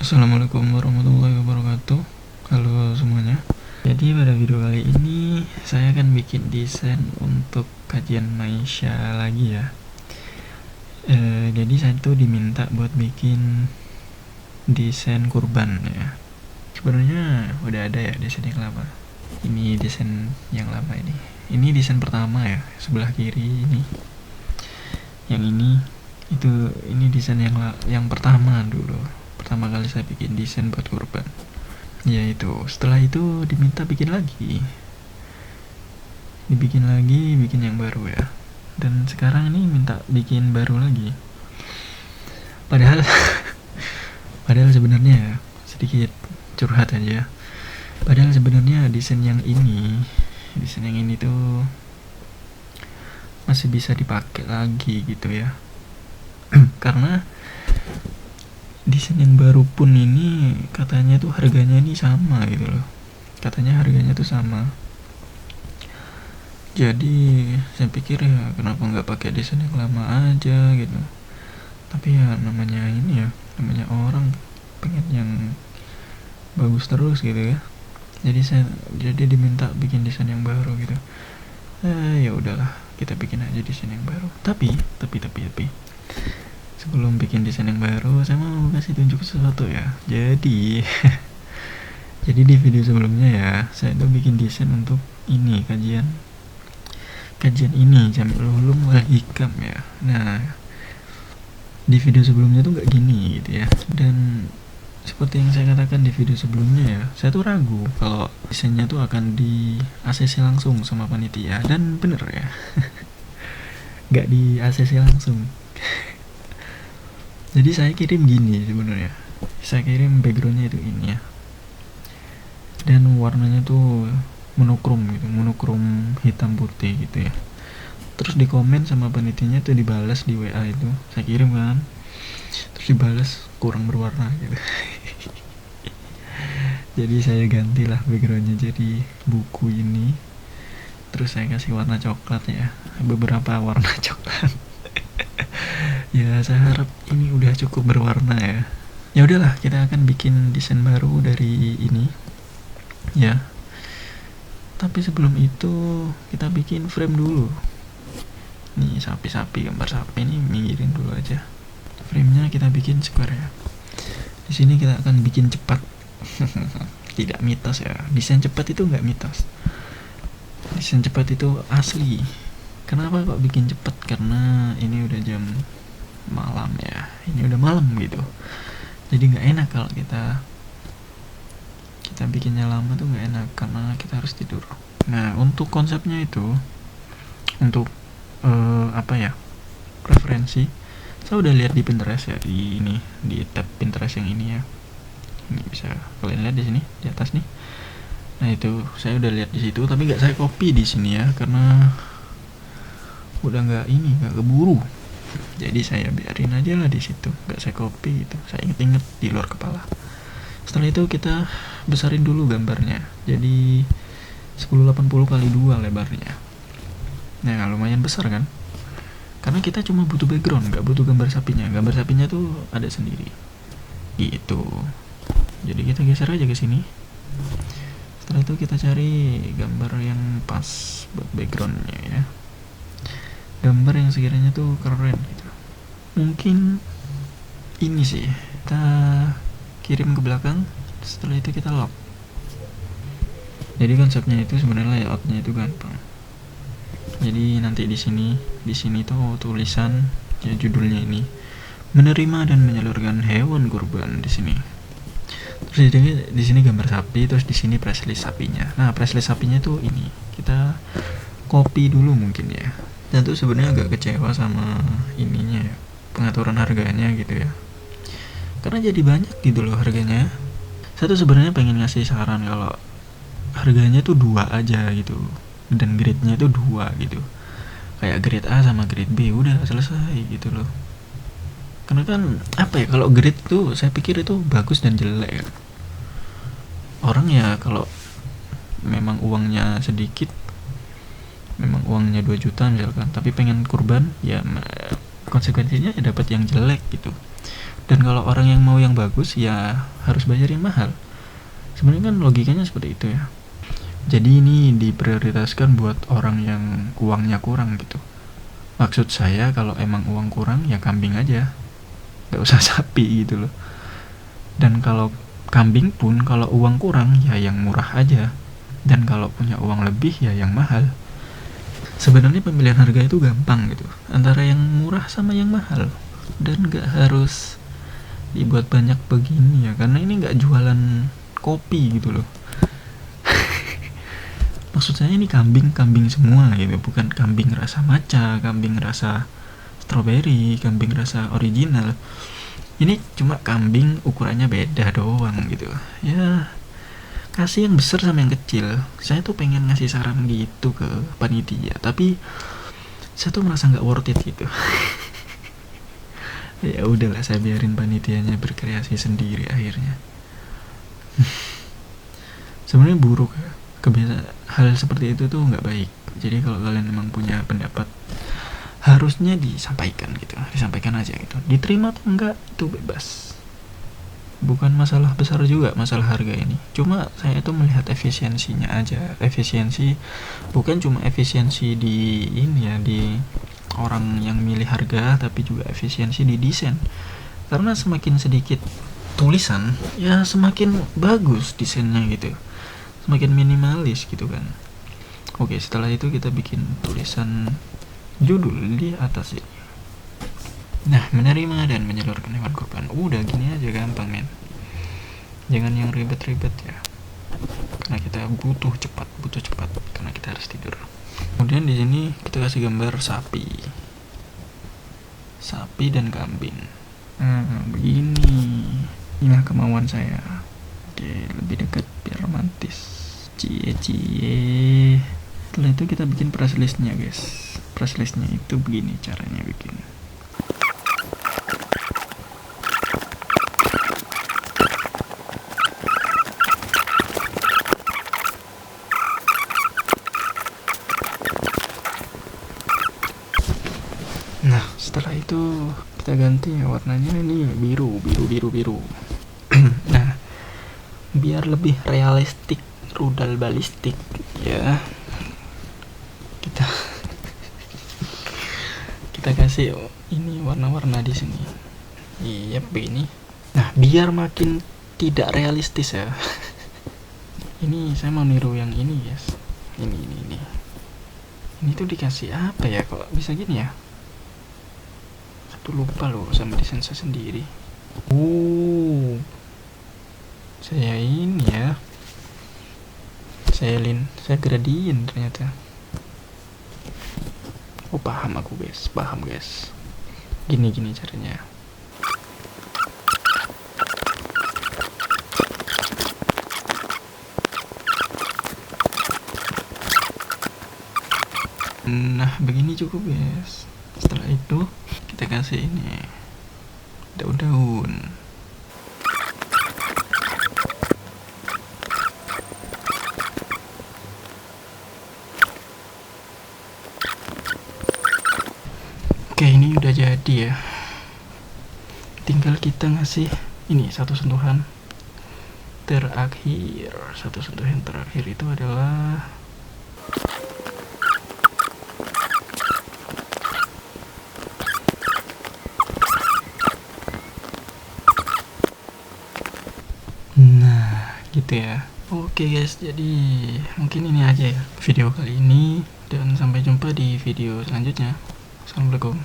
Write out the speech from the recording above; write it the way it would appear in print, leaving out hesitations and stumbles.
Assalamualaikum warahmatullahi wabarakatuh. Halo semuanya. Jadi pada video kali ini saya akan bikin desain untuk kajian Maisha lagi ya. Jadi saya tuh diminta buat bikin desain kurban ya. Sebenarnya udah ada ya desain yang lama. Ini desain yang lama ini. Ini desain pertama ya, sebelah kiri ini. Yang ini desain yang pertama dulu. Pertama kali saya bikin desain buat kurban. Ya itu, setelah itu diminta bikin lagi. Bikin yang baru ya. Dan sekarang ini minta bikin baru lagi. Padahal sebenarnya ya, sedikit curhat aja. Padahal sebenarnya desain yang ini tuh masih bisa dipakai lagi gitu ya. Karena desain yang baru pun ini katanya tuh harganya ini sama gitu loh. Katanya harganya tuh sama. Jadi saya pikir ya kenapa nggak pakai desain yang lama aja gitu. Tapi ya namanya orang pengen yang bagus terus gitu ya. Jadi diminta bikin desain yang baru gitu. Ya udahlah, kita bikin aja desain yang baru. Tapi sebelum bikin desain yang baru, saya mau kasih tunjuk sesuatu ya. Jadi di video sebelumnya ya, saya tuh bikin desain untuk ini kajian ini Jami'ul Ulum wal Hikam ya. Nah, di video sebelumnya tuh nggak gini gitu ya. Dan seperti yang saya katakan di video sebelumnya ya, saya tuh ragu kalau desainnya tuh akan di ACC langsung sama panitia. Dan bener ya, nggak di ACC langsung. Jadi saya kirim gini sebenarnya. Saya kirim backgroundnya itu ini ya. Dan warnanya tuh monokrom gitu, monokrom hitam putih gitu ya. Terus di komen sama panitianya tuh dibalas di WA itu. Saya kirim kan. Terus dibalas kurang berwarna gitu. Jadi saya gantilah backgroundnya jadi buku ini. Terus saya kasih warna coklat ya. Beberapa warna coklat. Ya saya harap ini udah cukup berwarna ya. Ya udahlah, kita akan bikin desain baru dari ini ya. Tapi sebelum itu kita bikin frame dulu. Nih sapi-sapi, gambar sapi ini minggirin dulu aja. Framenya kita bikin square ya. Di sini kita akan bikin cepat. Tidak mitos ya. Desain cepat itu nggak mitos. Desain cepat itu asli. Kenapa kok bikin cepat? Karena ini udah jam malam ya, ini udah malam gitu. Jadi nggak enak kalau kita bikinnya lama tuh nggak enak karena kita harus tidur. Nah untuk konsepnya itu, untuk referensi saya udah lihat di Pinterest ya, di tab Pinterest yang ini ya. Ini bisa kalian lihat di sini di atas nih. Nah itu saya udah lihat di situ, tapi nggak saya copy di sini ya karena udah nggak keburu. Jadi saya biarin aja lah di situ, nggak saya copy gitu. Saya inget di luar kepala. Setelah itu kita besarin dulu gambarnya. Jadi 1080x2 lebarnya. Nah lumayan besar kan? Karena kita cuma butuh background, nggak butuh gambar sapinya. Gambar sapinya tuh ada sendiri. Gitu. Jadi kita geser aja ke sini. Setelah itu kita cari gambar yang pas buat backgroundnya ya. Gambar yang sekiranya tuh keren gitu. Mungkin ini sih, kita kirim ke belakang. Setelah itu kita lock. Jadi konsepnya itu sebenarnya layoutnya itu gampang. Jadi nanti di sini tuh tulisan ya, judulnya ini menerima dan menyalurkan hewan kurban di sini. Terus di sini gambar sapi, terus di sini press list sapinya. Nah press list sapinya tuh ini kita copy dulu mungkin ya. Dan tuh sebenarnya agak kecewa sama ininya ya, pengaturan harganya gitu ya. Karena jadi banyak gitu loh harganya. Saya tuh sebenarnya pengen ngasih saran kalau harganya tuh 2 aja gitu. Dan grade-nya tuh 2 gitu. Kayak grade A sama grade B udah selesai gitu loh. Karena kan kalau grade tuh saya pikir itu bagus dan jelek. Orang ya kalau memang uangnya sedikit, memang uangnya 2 juta misalkan, tapi pengen kurban ya konsekuensinya ya dapat yang jelek gitu. Dan kalau orang yang mau yang bagus ya harus bayar yang mahal. Sebenarnya kan logikanya seperti itu ya. Jadi ini diprioritaskan buat orang yang uangnya kurang gitu. Maksud saya kalau emang uang kurang ya kambing aja, nggak usah sapi gitu loh. Dan kalau kambing pun kalau uang kurang ya yang murah aja. Dan kalau punya uang lebih ya yang mahal. Sebenarnya pemilihan harga itu gampang gitu, antara yang murah sama yang mahal. Dan nggak harus dibuat banyak begini ya, karena ini nggak jualan kopi gitu loh. Maksud saya ini kambing semua gitu, bukan kambing rasa matcha, kambing rasa strawberry, kambing rasa original. Ini cuma kambing ukurannya beda doang gitu ya. Kasih yang besar sama yang kecil. Saya tuh pengen ngasih saran gitu ke panitia, tapi saya tuh merasa nggak worth it gitu. Ya udahlah, saya biarin panitianya berkreasi sendiri akhirnya. Sebenarnya buruk ya, kebiasaan hal seperti itu tuh nggak baik. Jadi kalau kalian memang punya pendapat, harusnya disampaikan gitu, disampaikan aja gitu. Diterima atau enggak itu bebas. Bukan masalah besar juga masalah harga ini. Cuma saya tuh melihat efisiensinya aja. Efisiensi bukan cuma efisiensi di ini ya, di orang yang milih harga, tapi juga efisiensi di desain. Karena semakin sedikit tulisan ya semakin bagus desainnya gitu, semakin minimalis gitu kan. Oke, setelah itu kita bikin tulisan judul di atas ini. Nah, menerima dan menyalurkan hewan kurban. Udah gini aja gampang men. Jangan yang ribet-ribet ya. Karena kita butuh cepat karena kita harus tidur. Kemudian di sini kita kasih gambar sapi dan kambing. Begini. Inilah kemauan saya. Oke, lebih dekat biar romantis. Cie. Setelah itu kita bikin press listnya guys. Press listnya itu begini caranya bikin. Nah, setelah itu kita ganti ya warnanya, ini biru. Nah, biar lebih realistik, rudal balistik ya, kita kasih ini warna-warna di sini. Iya, begini. Nah, biar makin tidak realistis ya. Ini saya mau niru yang ini guys. Ini tuh dikasih apa ya, kok bisa gini ya? Satu lupa loh sama desain saya sendiri. Saya ini ya. Saya gradient ternyata. Oh, paham guys. Gini caranya. Nah, begini cukup guys. Setelah itu kita kasih ini daun-daun. Oke, ini udah jadi ya. Tinggal kita ngasih ini satu sentuhan terakhir. Satu sentuhan terakhir itu adalah gitu ya. Oke guys, jadi mungkin ini aja ya video kali ini, dan sampai jumpa di video selanjutnya. Assalamualaikum.